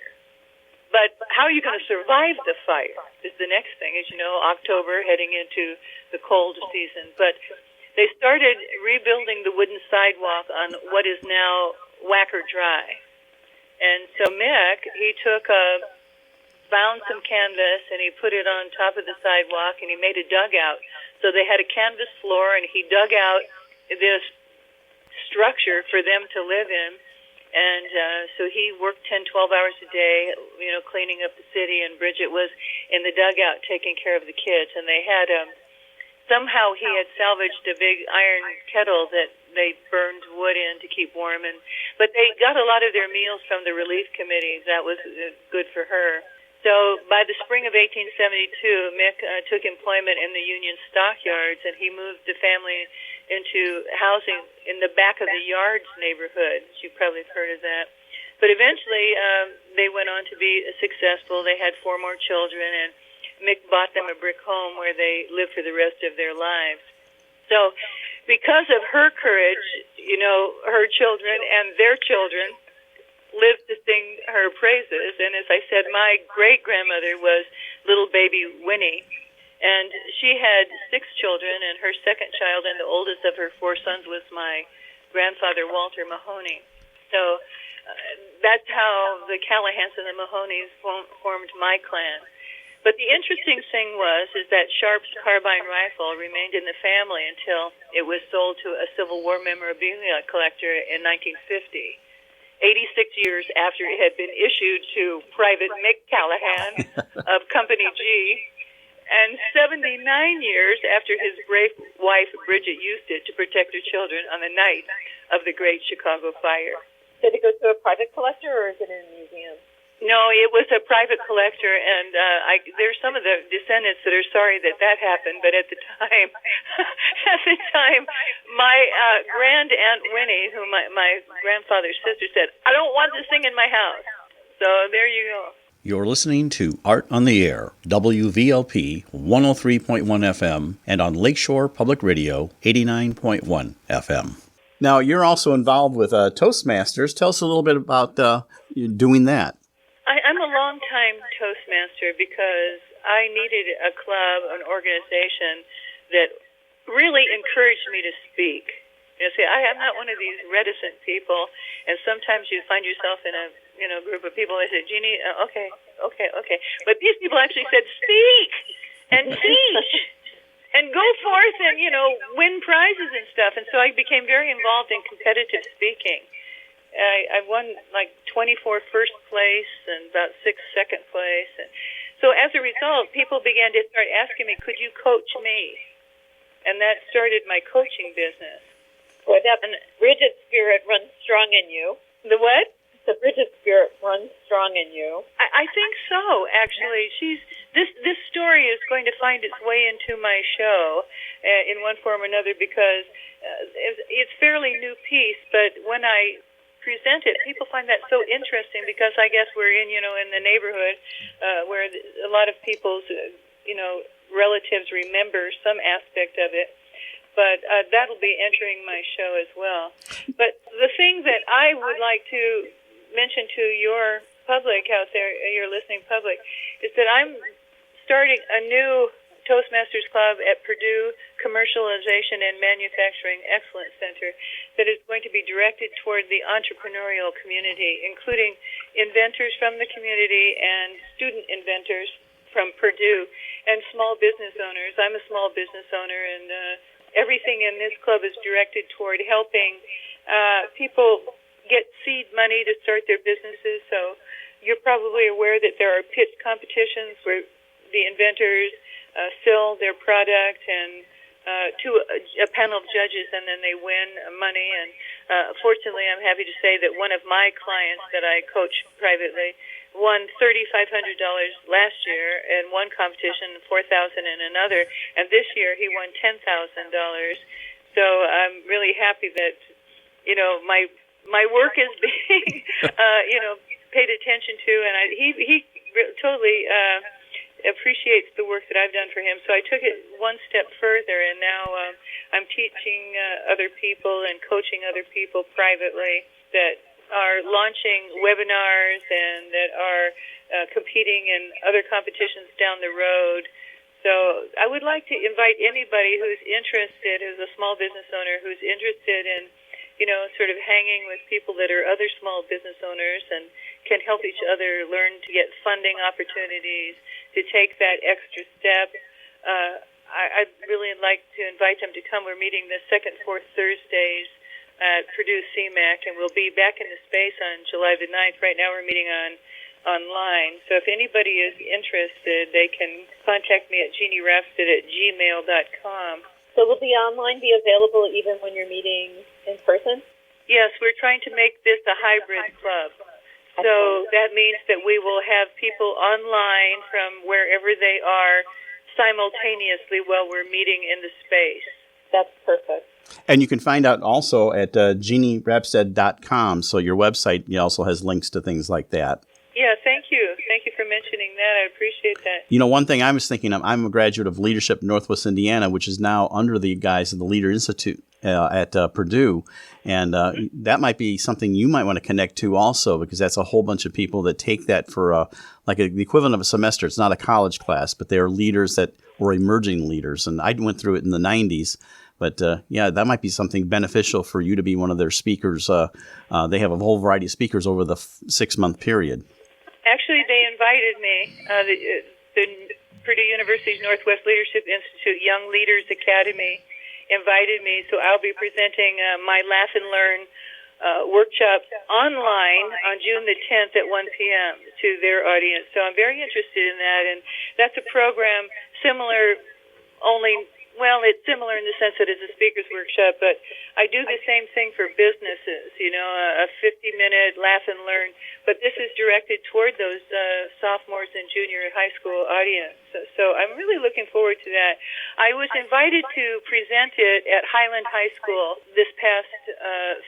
but how are you going to survive the fire is the next thing. As you know, October, heading into the cold season. But they started rebuilding the wooden sidewalk on what is now Wacker Drive. And so Mick, he found some canvas, and he put it on top of the sidewalk, and he made a dugout. So they had a canvas floor, and he dug out this structure for them to live in. And so he worked 10, 12 hours a day, cleaning up the city, and Bridget was in the dugout taking care of the kids. And they had, somehow he had salvaged a big iron kettle that they burned wood in to keep warm. But they got a lot of their meals from the relief committees. That was good for her. So by the spring of 1872, Mick took employment in the Union stockyards, and he moved the family into housing in the back of the Yards neighborhood. You probably have heard of that. But eventually, they went on to be successful. They had 4 more children, and Mick bought them a brick home where they lived for the rest of their lives. So because of her courage, her children and their children lived to sing her praises. And as I said, my great-grandmother was little baby Winnie. And she had 6 children, and her second child and the oldest of her 4 sons was my grandfather, Walter Mahoney. So that's how the Callahans and the Mahonies formed my clan. But the interesting thing is that Sharp's carbine rifle remained in the family until it was sold to a Civil War memorabilia collector in 1950, 86 years after it had been issued to Private Mick Callahan of Company G, and 79 years after his brave wife, Bridget, used it to protect her children on the night of the Great Chicago Fire. Did it go to a private collector, or is it in a museum? No, it was a private collector, and there's some of the descendants that are sorry that happened. But at the time, my grand aunt Winnie, who my grandfather's sister, said, "I don't want this thing in my house." So there you go. You're listening to Art on the Air, WVLP 103.1 FM, and on Lakeshore Public Radio 89.1 FM. Now, you're also involved with Toastmasters. Tell us a little bit about you doing that. I'm a long-time Toastmaster because I needed a club, an organization that really encouraged me to speak. You know, see, I'm not one of these reticent people, and sometimes you find yourself in a group of people. They say, "Jeannie, okay," but these people actually said, "Speak and teach and go forth and win prizes and stuff." And so I became very involved in competitive speaking. I won like 24 first place and about 6 second place. And so as a result, people began to start asking me, "Could you coach me?" And that started my coaching business. Well, that Bridget spirit runs strong in you. The what? The Bridget spirit runs strong in you. I think so, actually. This story is going to find its way into my show in one form or another because it's fairly new piece, but when I present it, people find that so interesting because I guess we're in the neighborhood where a lot of people's relatives remember some aspect of it. But that'll be entering my show as well. But the thing that I would like to mention to your public out there, your listening public, is that I'm starting a new Toastmasters Club at Purdue Commercialization and Manufacturing Excellence Center that is going to be directed toward the entrepreneurial community, including inventors from the community and student inventors from Purdue and small business owners. I'm a small business owner, and everything in this club is directed toward helping people get seed money to start their businesses. So you're probably aware that there are pitch competitions where the inventors sell their product and to a panel of judges, and then they win money. And fortunately, I'm happy to say that one of my clients that I coach privately won $3,500 last year in one competition, $4,000 in another, and this year he won $10,000. So I'm really happy that my work is being paid attention to, and he totally appreciates the work that I've done for him. So I took it one step further, and now I'm teaching other people and coaching other people privately that are launching webinars and that are competing in other competitions down the road. So I would like to invite anybody who's interested, who's a small business owner, who's interested in, sort of hanging with people that are other small business owners and can help each other learn to get funding opportunities, to take that extra step. I'd really like to invite them to come. We're meeting the second, fourth Thursdays at Purdue CMAC, and we'll be back in the space on July the 9th. Right now we're meeting online. So if anybody is interested, they can contact me at JeannieRapstad@gmail.com. So will the online be available even when you're meeting in person? Yes, we're trying to make this a hybrid club. So that means that we will have people online from wherever they are simultaneously while we're meeting in the space. That's perfect. And you can find out also at JeannieRapstad.com. So your website also has links to things like that. Yeah, thank you. Thank you for mentioning that. I appreciate that. One thing I was thinking of, I'm a graduate of Leadership Northwest Indiana, which is now under the guise of the Leader Institute at Purdue. And that might be something you might want to connect to also, because that's a whole bunch of people that take that for the equivalent of a semester. It's not a college class, but they're leaders that or emerging leaders. And I went through it in the 90s But yeah, that might be something beneficial for you to be one of their speakers. They have a whole variety of speakers over the 6-month period. Actually, they invited me. The Purdue University's Northwest Leadership Institute Young Leaders Academy invited me, so I'll be presenting my Laugh and Learn workshop online on June the 10th at 1 p.m. to their audience. So I'm very interested in that, and that's a program similar, it's similar in the sense that it's a speaker's workshop, but I do the same thing for businesses, a 50-minute laugh and learn, but this is directed toward those sophomores and junior high school audience. So I'm really looking forward to that. I was invited to present it at Highland High School this past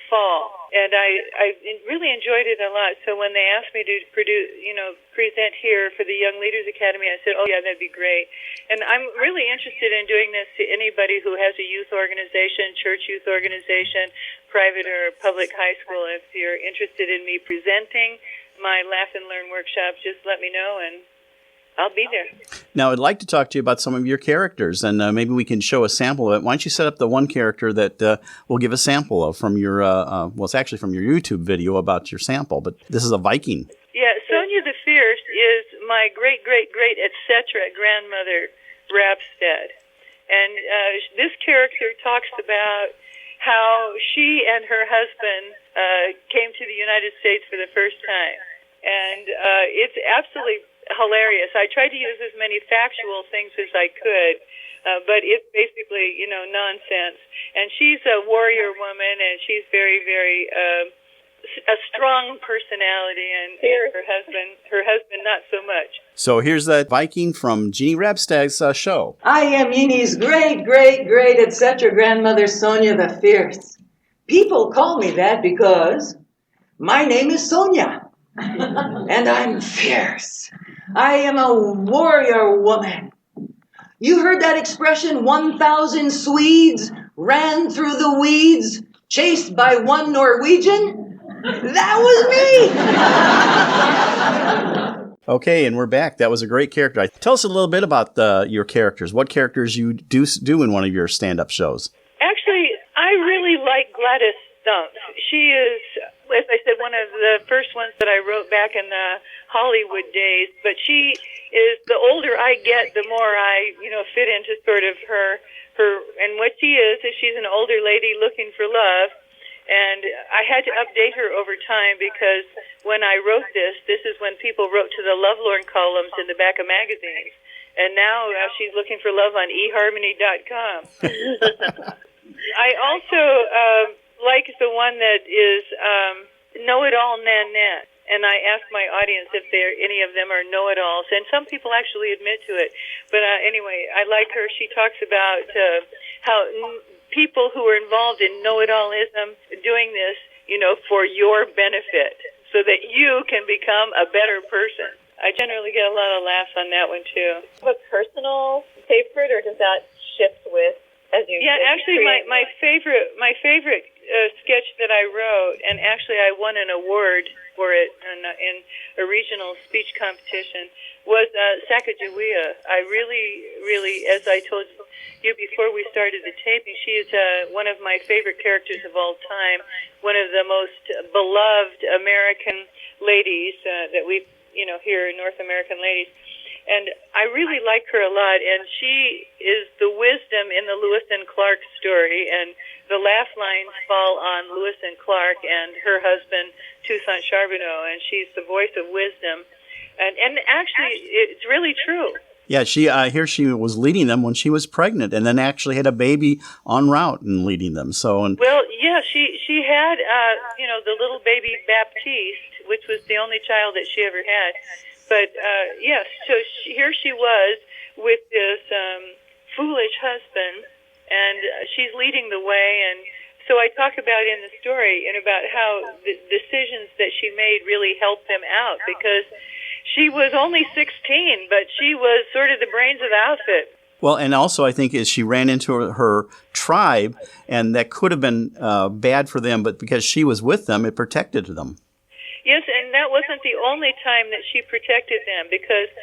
fall, and I really enjoyed it a lot. So when they asked me to present here for the Young Leaders Academy, I said, oh yeah, that'd be great. And I'm really interested in doing this to anybody who has a youth organization, church youth organization, private or public high school. If you're interested in me presenting my Laugh and Learn workshop, just let me know and I'll be there. Now, I'd like to talk to you about some of your characters, and maybe we can show a sample of it. Why don't you set up the one character that we'll give a sample of from your, it's actually from your YouTube video about your sample, but this is a Viking. Yeah, Sonia the Fierce is my great-great-great, etc. grandmother, Rapstad. And this character talks about how she and her husband came to the United States for the first time. And it's absolutely hilarious. I tried to use as many factual things as I could, but it's basically, nonsense. And she's a warrior woman, and she's very, very a strong personality, and her husband not so much. So here's that Viking from Jeannie Rapstad's show. I am Jeannie's great, etc. grandmother, Sonia the Fierce. People call me that because my name is Sonia, and I'm fierce. I am a warrior woman. You heard that expression, 1,000 Swedes ran through the weeds, chased by one Norwegian? That was me! Okay, and we're back. That was a great character. Tell us a little bit about your characters. What characters you do in one of your stand-up shows? Actually, I really like Gladys Stump. She is, as I said, one of the first ones that I wrote back in the Hollywood days. But she is, the older I get, the more I, fit into sort of her. And what she is she's an older lady looking for love. And I had to update her over time because when I wrote this is when people wrote to the lovelorn columns in the back of magazines. And now she's looking for love on eharmony.com. I also like the one that is know-it-all Nanette. And I ask my audience if any of them are know-it-alls. And some people actually admit to it. But anyway, I like her. She talks about how people who are involved in know-it-allism doing this, for your benefit so that you can become a better person. I generally get a lot of laughs on that one, too. A personal favorite, or does that shift with as you? Yeah, actually, my favorite sketch that I wrote, and actually I won an award for it in a regional speech competition, was Sacagawea. I really, as I told you before we started the taping, she is one of my favorite characters of all time, one of the most beloved American ladies that we here, North American ladies. And I really like her a lot, and she is the wisdom in the Lewis and Clark story, and the laugh lines fall on Lewis and Clark and her husband, Toussaint Charbonneau, and she's the voice of wisdom. And actually, it's really true. Yeah, I hear she was leading them when she was pregnant, and then actually had a baby en route and leading them. Well, yeah, she had the little baby Baptiste, which was the only child that she ever had. But yes, so here she was with this foolish husband, and she's leading the way. And so I talk about in the story and about how the decisions that she made really helped them out, because she was only 16, but she was sort of the brains of the outfit. Well, and also I think as she ran into her tribe, and that could have been bad for them, but because she was with them, it protected them. Yes, and that wasn't the only time that she protected them, because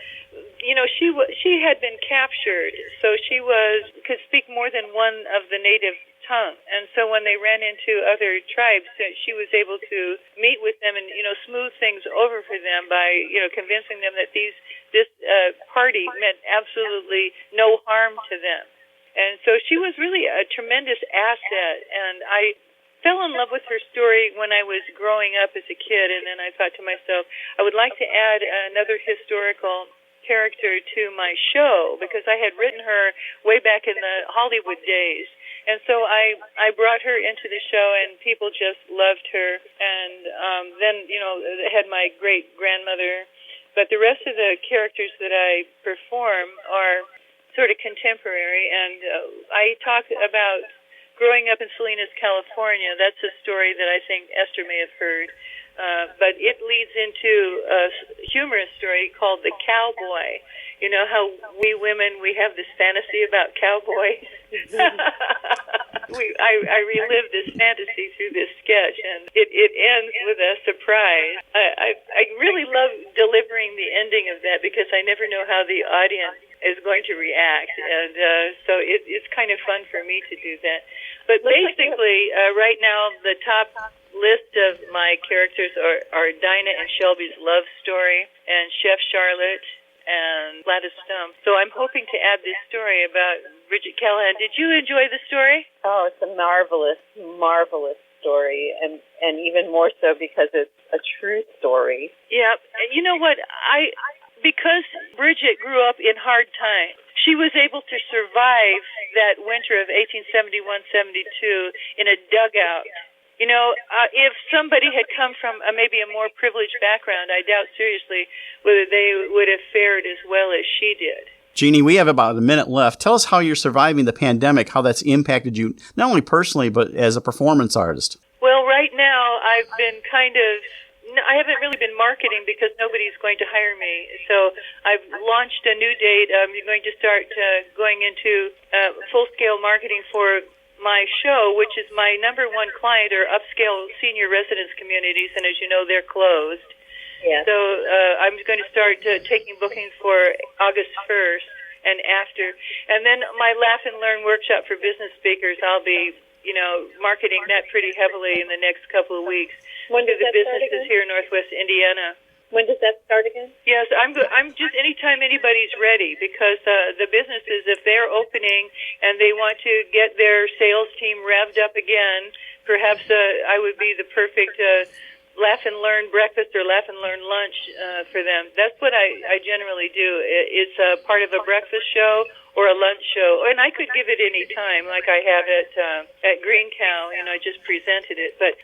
she had been captured, so she could speak more than one of the native tongue, and so when they ran into other tribes, she was able to meet with them and smooth things over for them by convincing them that this party meant absolutely no harm to them. And so she was really a tremendous asset, and I fell in love with her story when I was growing up as a kid, and then I thought to myself, I would like to add another historical character to my show, because I had written her way back in the Hollywood days. And so I brought her into the show, and people just loved her. And then, had my great-grandmother. But the rest of the characters that I perform are sort of contemporary. And I talk about growing up in Salinas, California. That's a story that I think Ester may have heard. But it leads into a humorous story called The Cowboy. You know how we women, we have this fantasy about cowboys? I relive this fantasy through this sketch, and it ends with a surprise. I really love delivering the ending of that, because I never know how the audience is going to react, and so it's kind of fun for me to do that. But basically, right now, the top list of my characters are Dinah and Shelby's love story, and Chef Charlotte, and Gladys Stump. So I'm hoping to add this story about Bridget Callahan. Did you enjoy the story? Oh, it's a marvelous, marvelous story, and even more so because it's a true story. Yep. And you know what? Because Bridget grew up in hard times, she was able to survive that winter of 1871-72 in a dugout. If somebody had come from maybe a more privileged background, I doubt seriously whether they would have fared as well as she did. Jeannie, we have about a minute left. Tell us how you're surviving the pandemic, how that's impacted you, not only personally, but as a performance artist. Well, right now, I've been I haven't really been marketing because nobody's going to hire me. So I've launched a new date. I'm going to start going into full-scale marketing for my show, which is my number one client, are upscale senior residence communities, and as you know, they're closed. Yes. So I'm going to start taking bookings for August 1st and after. And then my Laugh and Learn workshop for business speakers, I'll be, marketing that pretty heavily in the next couple of weeks. When does the that start businesses again? here in Northwest Indiana. When does that start again? Yes, I'm just anytime anybody's ready, because the businesses, if they're opening and they want to get their sales team revved up again, perhaps I would be the perfect Laugh and Learn breakfast or Laugh and Learn lunch for them. That's what I generally do. It's part of a breakfast show or a lunch show, and I could give it any time, like I have at Green Cow. I just presented it. But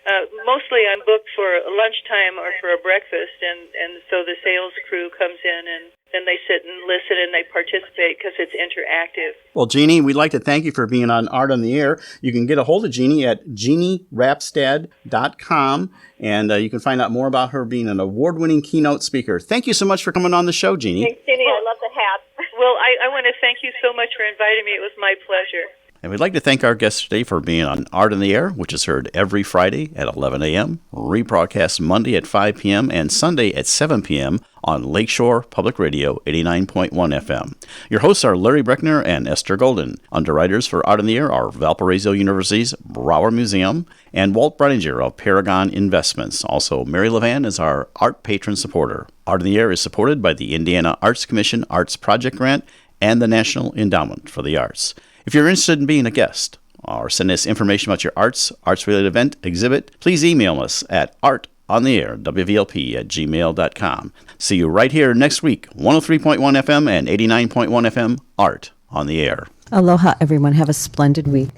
mostly I'm booked for lunchtime or for a breakfast, and so the sales crew comes in and then they sit and listen and they participate because it's interactive. Well, Jeannie, we'd like to thank you for being on Art on the Air. You can get a hold of Jeannie at JeannieRapstad.com, and you can find out more about her being an award-winning keynote speaker. Thank you so much for coming on the show, Jeannie. Thanks, Jeannie. I love the hat. Well, I want to thank you so much for inviting me. It was my pleasure. And we'd like to thank our guests today for being on Art in the Air, which is heard every Friday at 11 a.m., rebroadcast Monday at 5 p.m., and Sunday at 7 p.m. on Lakeshore Public Radio 89.1 FM. Your hosts are Laurie Brechner and Ester Golden. Underwriters for Art in the Air are Valparaiso University's Brauer Museum and Walt Breidinger of Paragon Investments. Also, Mary Levan is our art patron supporter. Art in the Air is supported by the Indiana Arts Commission Arts Project Grant and the National Endowment for the Arts. If you're interested in being a guest or send us information about your arts-related event, exhibit, please email us at artontheair@gmail.com. See you right here next week, 103.1 FM and 89.1 FM, Art on the Air. Aloha, everyone. Have a splendid week.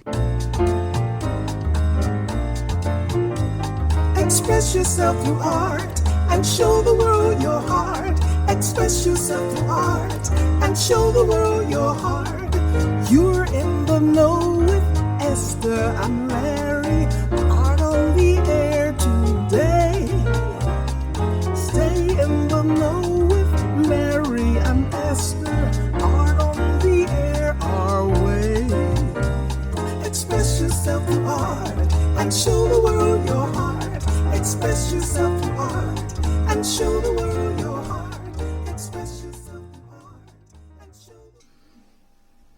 Express yourself through art and show the world your heart. Express yourself through art and show the world your heart. You're in the know with Esther and Larry. Art on the Air today. Stay in the know with Larry and Esther. Art on the Air our way. Express yourself through art and show the world your heart. Express yourself through art and and show the